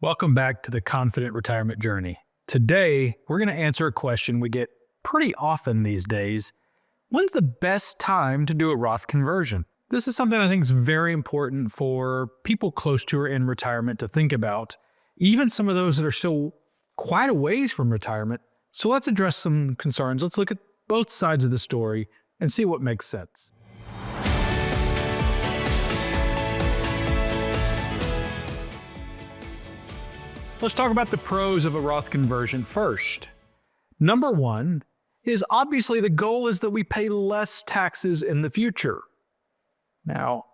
Welcome back to the Confident Retirement Journey. Today, we're going to answer a question we get pretty often these days. When's the best time to do a Roth conversion? This is something I think is very important for people close to or in retirement to think about, even some of those that are still quite a ways from retirement. So let's address some concerns. Let's look at both sides of the story and see what makes sense. Let's talk about the pros of a Roth conversion first. Number one is obviously the goal is that we pay less taxes in the future. Now,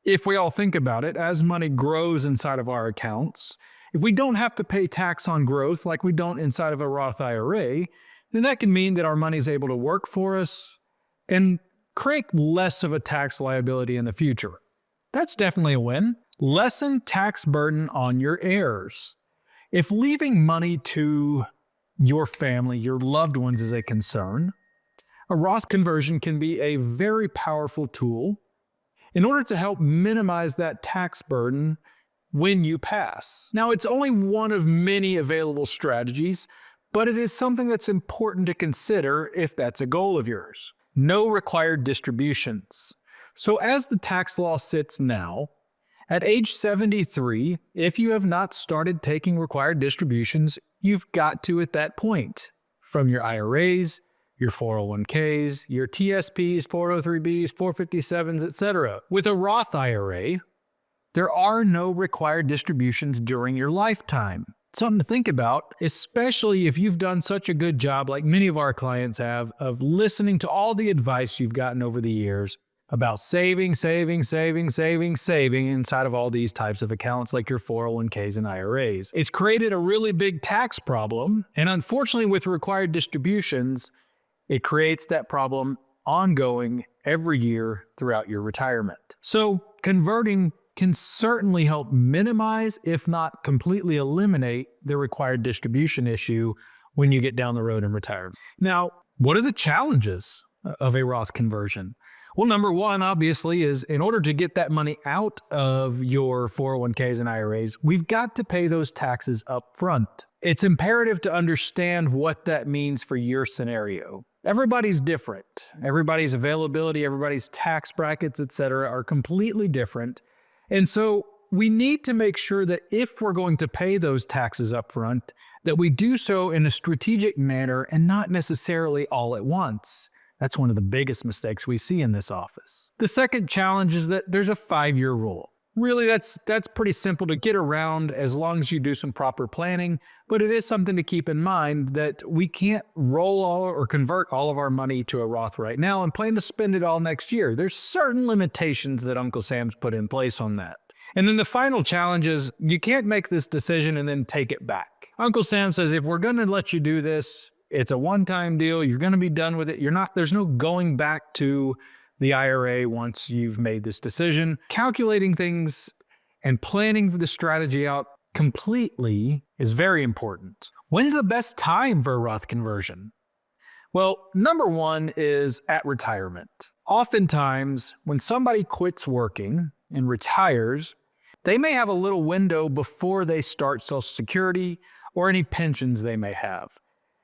if we all think about it, as money grows inside of our accounts, if we don't have to pay tax on growth like we don't inside of a Roth IRA, then that can mean that our money is able to work for us and create less of a tax liability in the future. That's definitely a win. Lessen tax burden on your heirs. If leaving money to your family, your loved ones is a concern, a Roth conversion can be a very powerful tool in order to help minimize that tax burden when you pass. Now, it's only one of many available strategies, but it is something that's important to consider if that's a goal of yours. No required distributions. So as the tax law sits now, at age 73, if you have not started taking required distributions, you've got to at that point from your IRAs, your 401ks, your TSPs, 403bs, 457s, etc. With a Roth IRA, there are no required distributions during your lifetime. Something to think about, especially if you've done such a good job like many of our clients have of listening to all the advice you've gotten over the years about saving inside of all these types of accounts like your 401ks and IRAs. It's created a really big tax problem, and unfortunately with required distributions, it creates that problem ongoing every year throughout your retirement. So converting can certainly help minimize, if not completely eliminate, the required distribution issue when you get down the road in retirement. Now, what are the challenges of a Roth conversion? Well, number one, obviously, is in order to get that money out of your 401ks and IRAs, we've got to pay those taxes up front. It's imperative to understand what that means for your scenario. Everybody's different. Everybody's availability, everybody's tax brackets, etc., are completely different. And so we need to make sure that if we're going to pay those taxes up front, that we do so in a strategic manner and not necessarily all at once. That's one of the biggest mistakes we see in this office. The second challenge is that there's a 5-year rule. Really, that's pretty simple to get around as long as you do some proper planning, but it is something to keep in mind that we can't roll all or convert all of our money to a Roth right now and plan to spend it all next year. There's certain limitations that Uncle Sam's put in place on that. And then the final challenge is you can't make this decision and then take it back. Uncle Sam says, if we're going to let you do this, it's a one-time deal. You're going to be done with it. There's no going back to the IRA once you've made this decision. Calculating things and planning the strategy out completely is very important. When's the best time for a Roth conversion? Well, number one is at retirement. Oftentimes, when somebody quits working and retires, they may have a little window before they start Social Security or any pensions they may have.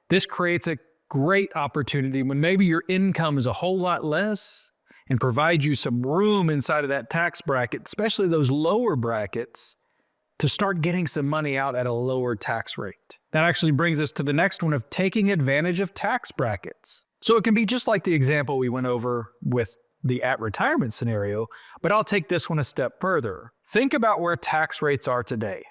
This creates a great opportunity when maybe your income is a whole lot less and provides you some room inside of that tax bracket, especially those lower brackets, to start getting some money out at a lower tax rate. That actually brings us to the next one of taking advantage of tax brackets. So it can be just like the example we went over with the at retirement scenario, but I'll take this one a step further. Think about where tax rates are today.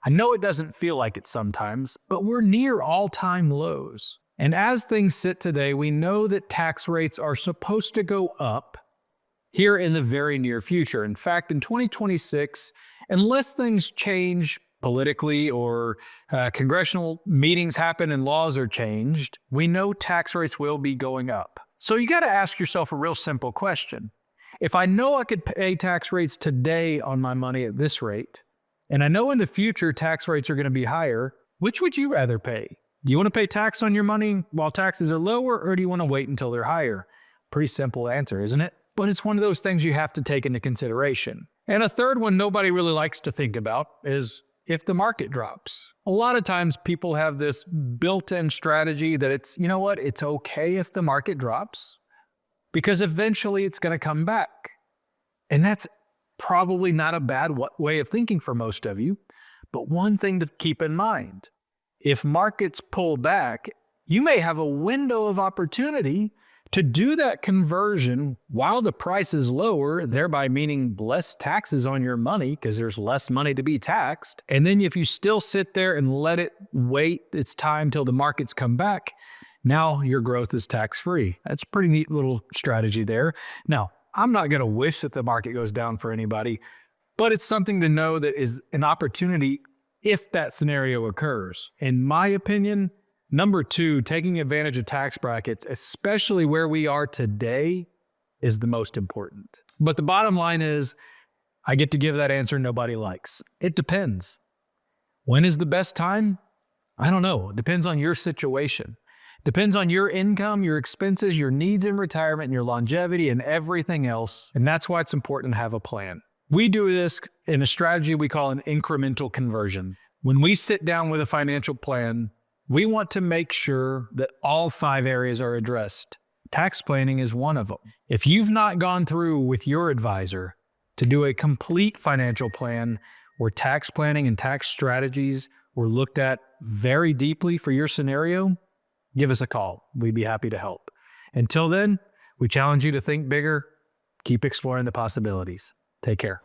I know it doesn't feel like it sometimes, but we're near all-time lows. And as things sit today, we know that tax rates are supposed to go up here in the very near future. In fact, in 2026, unless things change politically or congressional meetings happen and laws are changed, we know tax rates will be going up. So you got to ask yourself a real simple question. If I know I could pay tax rates today on my money at this rate, and I know in the future tax rates are going to be higher, which would you rather pay? Do you want to pay tax on your money while taxes are lower, or do you want to wait until they're higher? Pretty simple answer, isn't it? But it's one of those things you have to take into consideration. And a third one nobody really likes to think about is if the market drops. A lot of times people have this built-in strategy that it's, you know what, it's okay if the market drops because eventually it's going to come back. And that's probably not a bad way of thinking for most of you. But one thing to keep in mind, if markets pull back, you may have a window of opportunity to do that conversion while the price is lower, thereby meaning less taxes on your money because there's less money to be taxed. And then if you still sit there and let it wait its time till the markets come back, now your growth is tax-free. That's a pretty neat little strategy there. Now, I'm not going to wish that the market goes down for anybody, but it's something to know that is an opportunity if that scenario occurs. In my opinion, number two, taking advantage of tax brackets, especially where we are today, is the most important. But the bottom line is, I get to give that answer nobody likes. It depends. When is the best time? I don't know. It depends on your situation. Depends on your income, your expenses, your needs in retirement, and your longevity, and everything else. And that's why it's important to have a plan. We do this in a strategy we call an incremental conversion. When we sit down with a financial plan, we want to make sure that all 5 areas are addressed. Tax planning is one of them. If you've not gone through with your advisor to do a complete financial plan where tax planning and tax strategies were looked at very deeply for your scenario, give us a call. We'd be happy to help. Until then, we challenge you to think bigger, keep exploring the possibilities. Take care.